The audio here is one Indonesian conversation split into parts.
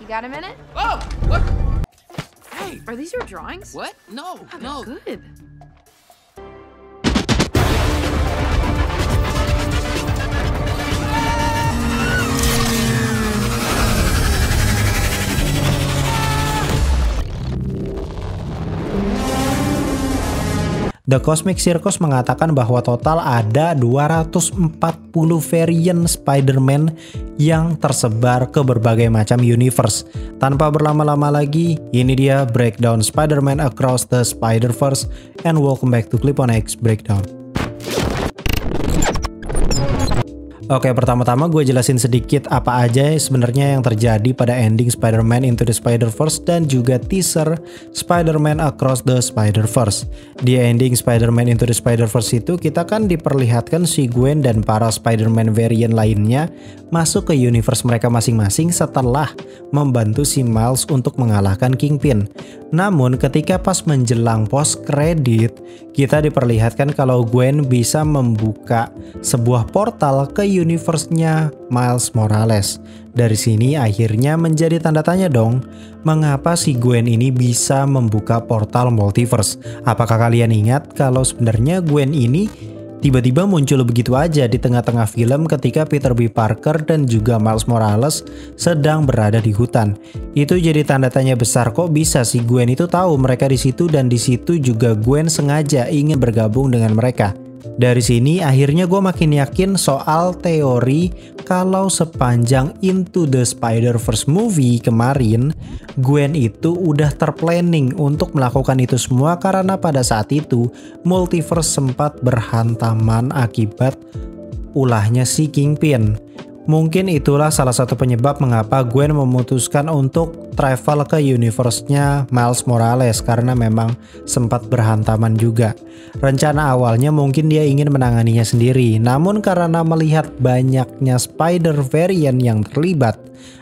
You got a minute? Oh, what? Hey, Are these your drawings? what? No, Oh, no. they're good. The Cosmic Circus mengatakan bahwa total ada 240 varian Spider-Man yang tersebar ke berbagai macam universe. Tanpa berlama-lama lagi, ini dia breakdown Spider-Man Across the Spider-Verse, and welcome back to Clip on X Breakdown. Oke, pertama-tama gue jelasin sedikit apa aja sebenarnya yang terjadi pada ending Spider-Man Into the Spider-Verse dan juga teaser Spider-Man Across the Spider-Verse. Di ending Spider-Man Into the Spider-Verse itu kita kan diperlihatkan si Gwen dan para Spider-Man variant lainnya masuk ke universe mereka masing-masing setelah membantu si Miles untuk mengalahkan Kingpin. Namun ketika pas menjelang post credit, kita diperlihatkan kalau Gwen bisa membuka sebuah portal ke universe-nya Miles Morales. Dari sini akhirnya menjadi tanda tanya dong, mengapa si Gwen ini bisa membuka portal multiverse? Apakah kalian ingat kalau sebenarnya Gwen ini tiba-tiba muncul begitu aja di tengah-tengah film ketika Peter B. Parker dan juga Miles Morales sedang berada di hutan? Itu jadi tanda tanya besar, kok bisa si Gwen itu tahu mereka di situ, dan di situ juga Gwen sengaja ingin bergabung dengan mereka. Dari sini akhirnya gue makin yakin soal teori kalau sepanjang Into the Spider-Verse movie kemarin, Gwen itu udah terplanning untuk melakukan itu semua karena pada saat itu multiverse sempat berhantaman akibat ulahnya si Kingpin. Mungkin itulah salah satu penyebab mengapa Gwen memutuskan untuk travel ke universe-nya Miles Morales, karena memang sempat berhantaman juga. Rencana awalnya mungkin dia ingin menanganinya sendiri, namun karena melihat banyaknya Spider variant yang terlibat,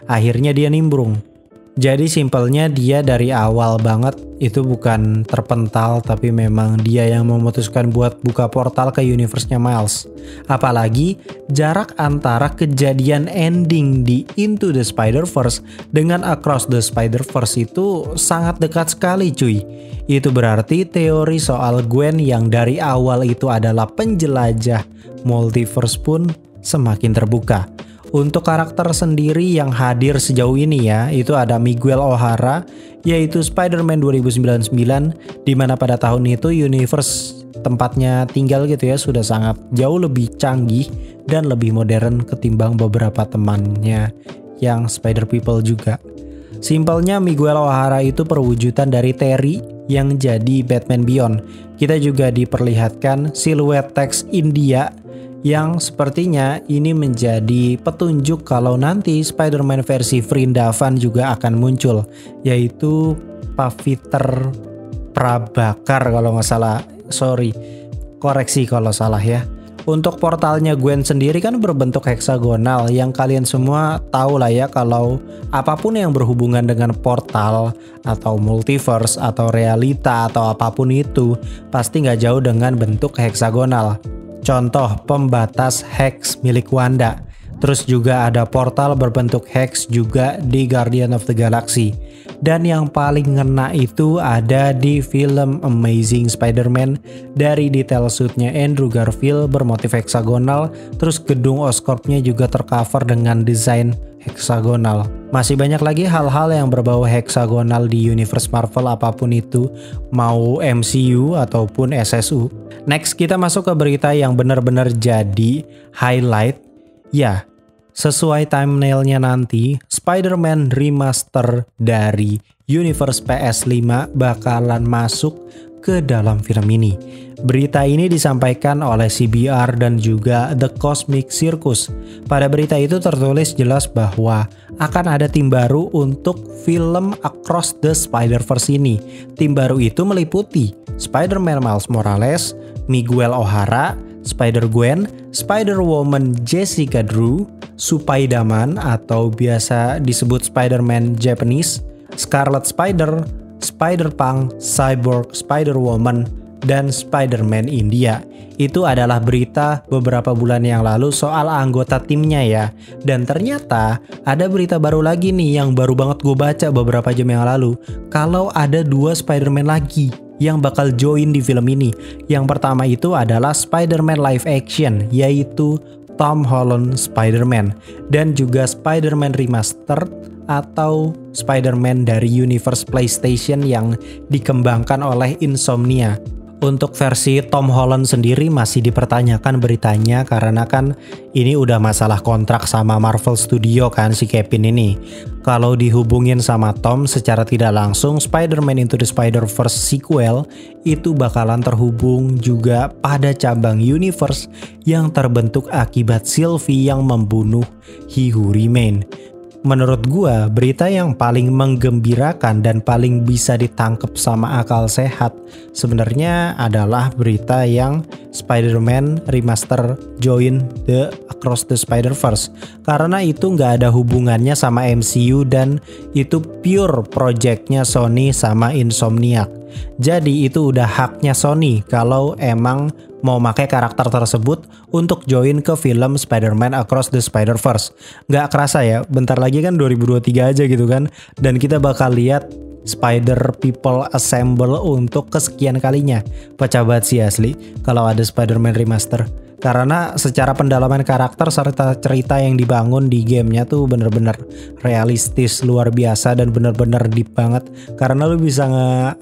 akhirnya dia nimbrung. Jadi simpelnya dia dari awal banget itu bukan terpental, tapi memang dia yang memutuskan buat buka portal ke universe-nya Miles. Apalagi jarak antara kejadian ending di Into the Spider-Verse dengan Across the Spider-Verse itu sangat dekat sekali cuy. Itu berarti teori soal Gwen yang dari awal itu adalah penjelajah multiverse pun semakin terbuka. Untuk karakter sendiri yang hadir sejauh ini ya, itu ada Miguel O'Hara, yaitu Spider-Man 2099, di mana pada tahun itu universe tempatnya tinggal gitu ya sudah sangat jauh lebih canggih dan lebih modern ketimbang beberapa temannya yang Spider People juga. Simpelnya Miguel O'Hara itu perwujudan dari Terry yang jadi Batman Beyond. Kita juga diperlihatkan siluet teks India yang sepertinya ini menjadi petunjuk kalau nanti Spider-Man versi Vrindavan juga akan muncul, yaitu Paviter Prabhakar kalau nggak salah, koreksi kalau salah ya. Untuk portalnya Gwen sendiri kan berbentuk heksagonal, yang kalian semua tahu lah ya kalau apapun yang berhubungan dengan portal atau multiverse atau realita atau apapun itu pasti nggak jauh dengan bentuk heksagonal. Contoh pembatas hex milik Wanda. Terus juga ada portal berbentuk hex juga di Guardian of the Galaxy. Dan yang paling ngena itu ada di film Amazing Spider-Man, dari detail suitnya Andrew Garfield bermotif heksagonal, terus gedung Oscorp-nya juga tercover dengan desain heksagonal. Masih banyak lagi hal-hal yang berbau heksagonal di universe Marvel apapun itu, mau MCU ataupun SSU. Next kita masuk ke berita yang benar-benar jadi highlight. Ya, sesuai thumbnailnya nanti, Spider-Man Remaster dari universe PS5 bakalan masuk ke dalam film ini. Berita ini disampaikan oleh CBR dan juga The Cosmic Circus. Pada berita itu tertulis jelas bahwa akan ada tim baru untuk film Across the Spider-Verse ini. Tim baru itu meliputi Spider-Man Miles Morales, Miguel O'Hara, Spider-Gwen, Spider-Woman Jessica Drew, Supaidaman atau biasa disebut Spider-Man Japanese, Scarlet Spider, Spider-Punk, Cyborg, Spider-Woman, dan Spider-Man India. Itu adalah berita beberapa bulan yang lalu soal anggota timnya ya. Dan ternyata ada berita baru lagi nih yang baru banget gue baca beberapa jam yang lalu. Kalau ada 2 Spider-Man lagi yang bakal join di film ini. Yang pertama itu adalah Spider-Man live action, yaitu Tom Holland Spider-Man, dan juga Spider-Man Remastered atau Spider-Man dari universe PlayStation yang dikembangkan oleh Insomnia. Untuk versi Tom Holland sendiri masih dipertanyakan beritanya karena kan ini udah masalah kontrak sama Marvel Studio kan si Kevin ini. Kalau dihubungin sama Tom secara tidak langsung, Spider-Man Into the Spider-Verse sequel itu bakalan terhubung juga pada cabang universe yang terbentuk akibat Sylvie yang membunuh He Who Remain. Menurut gua, berita yang paling menggembirakan dan paling bisa ditangkap sama akal sehat sebenarnya adalah berita yang Spider-Man Remaster join the Across the Spider-Verse. Karena itu nggak ada hubungannya sama MCU dan itu pure projectnya Sony sama Insomniac. Jadi itu udah haknya Sony kalau emang mau pakai karakter tersebut untuk join ke film Spider-Man Across the Spider-Verse. Nggak kerasa ya, bentar lagi kan 2023 aja gitu kan. Dan kita bakal lihat Spider People Assemble untuk kesekian kalinya. Pecah banget sih asli kalau ada Spider-Man Remaster. Karena secara pendalaman karakter serta cerita yang dibangun di gamenya tuh bener-bener realistis luar biasa dan bener-bener deep banget. Karena lu bisa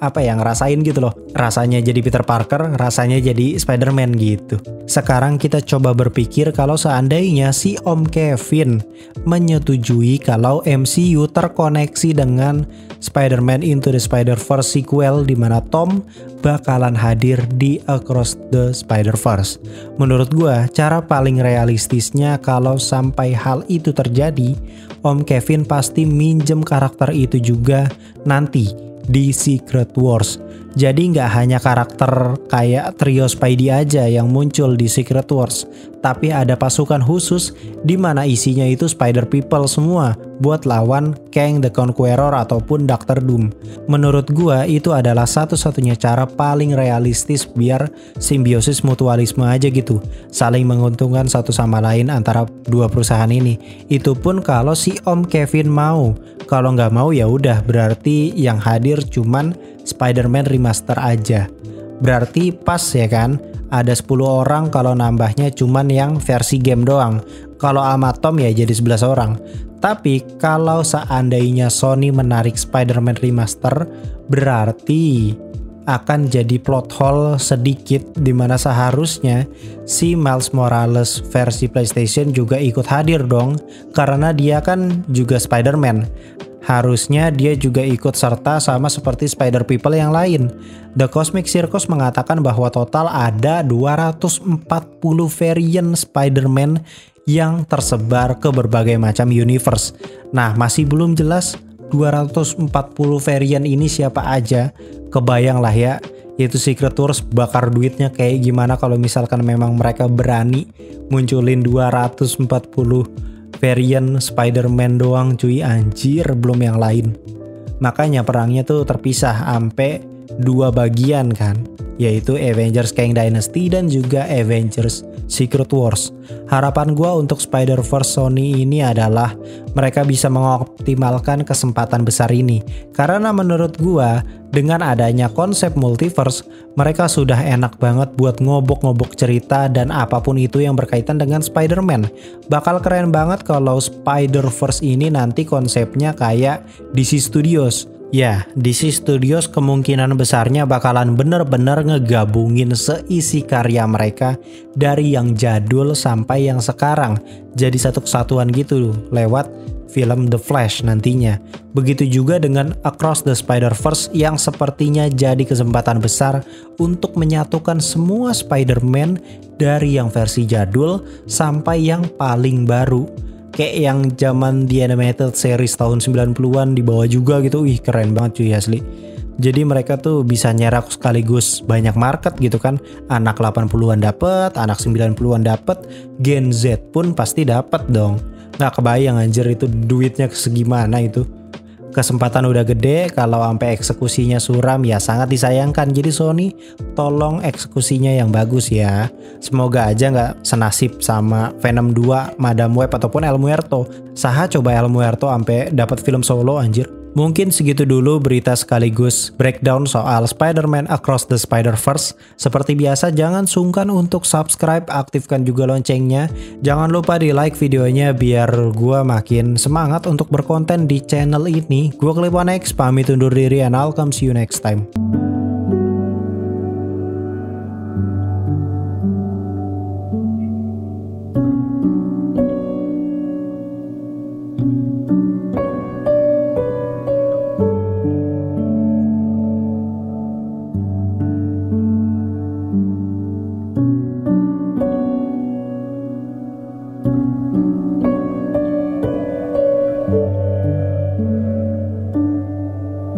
ngerasain gitu loh. Rasanya jadi Peter Parker, rasanya jadi Spider-Man gitu. Sekarang kita coba berpikir kalau seandainya si Om Kevin menyetujui kalau MCU terkoneksi dengan Spider-Man Into the Spider-Verse sequel di mana Tom bakalan hadir di Across the Spider-Verse. Menurut gua, cara paling realistisnya kalau sampai hal itu terjadi, Om Kevin pasti minjem karakter itu juga nanti di Secret Wars. Jadi nggak hanya karakter kayak trio Spidey aja yang muncul di Secret Wars, tapi ada pasukan khusus di mana isinya itu Spider People semua buat lawan Kang the Conqueror ataupun Dr. Doom. Menurut gua itu adalah satu-satunya cara paling realistis biar simbiosis mutualisme aja gitu, saling menguntungkan satu sama lain antara dua perusahaan ini. Itu pun kalau si Om Kevin mau. Kalau nggak mau ya udah berarti yang hadir cuman Spider-Man Remaster aja. Berarti pas ya kan? Ada 10 orang kalau nambahnya cuman yang versi game doang. Kalau sama Tom ya jadi 11 orang. Tapi kalau seandainya Sony menarik Spider-Man Remaster, berarti akan jadi plot hole sedikit dimana seharusnya si Miles Morales versi PlayStation juga ikut hadir dong. Karena dia kan juga Spider-Man. Harusnya dia juga ikut serta sama seperti Spider People yang lain. The Cosmic Circus mengatakan bahwa total ada 240 varian Spider-Man yang tersebar ke berbagai macam universe. Nah, masih belum jelas 240 varian ini siapa aja. Kebayang lah ya, itu Secret Wars bakar duitnya kayak gimana kalau misalkan memang mereka berani munculin 240 varian Spider-Man doang cuy, anjir, belum yang lain. Makanya perangnya tuh terpisah sampai 2 bagian kan, yaitu Avengers Kang Dynasty dan juga Avengers Secret Wars. Harapan gua untuk Spider-Verse Sony ini adalah mereka bisa mengoptimalkan kesempatan besar ini. Karena menurut gua dengan adanya konsep multiverse, mereka sudah enak banget buat ngobok-ngobok cerita dan apapun itu yang berkaitan dengan Spider-Man. Bakal keren banget kalau Spider-Verse ini nanti konsepnya kayak DC Studios. Ya, DC Studios kemungkinan besarnya bakalan bener-bener ngegabungin seisi karya mereka dari yang jadul sampai yang sekarang. Jadi satu kesatuan gitu lewat film The Flash nantinya. Begitu juga dengan Across the Spider-Verse yang sepertinya jadi kesempatan besar untuk menyatukan semua Spider-Man dari yang versi jadul sampai yang paling baru. Kayak yang zaman The Animated Series tahun 90-an di bawah juga gitu. Wih, keren banget cuy asli. Jadi mereka tuh bisa nyerap sekaligus banyak market gitu kan. Anak 80-an dapet, anak 90-an dapet, Gen Z pun pasti dapet dong. Nggak kebayang anjir itu duitnya segimana itu. Kesempatan udah gede, kalau sampai eksekusinya suram ya sangat disayangkan. Jadi Sony tolong eksekusinya yang bagus ya. Semoga aja nggak senasib sama Venom 2, Madame Web ataupun El Muerto. Saha coba El Muerto sampai dapat film solo anjir. Mungkin segitu dulu berita sekaligus breakdown soal Spider-Man Across the Spider-Verse. Seperti biasa jangan sungkan untuk subscribe, aktifkan juga loncengnya. Jangan lupa di like videonya biar gua makin semangat untuk berkonten di channel ini. Gua Clip1X pamit undur diri and I'll come see you next time.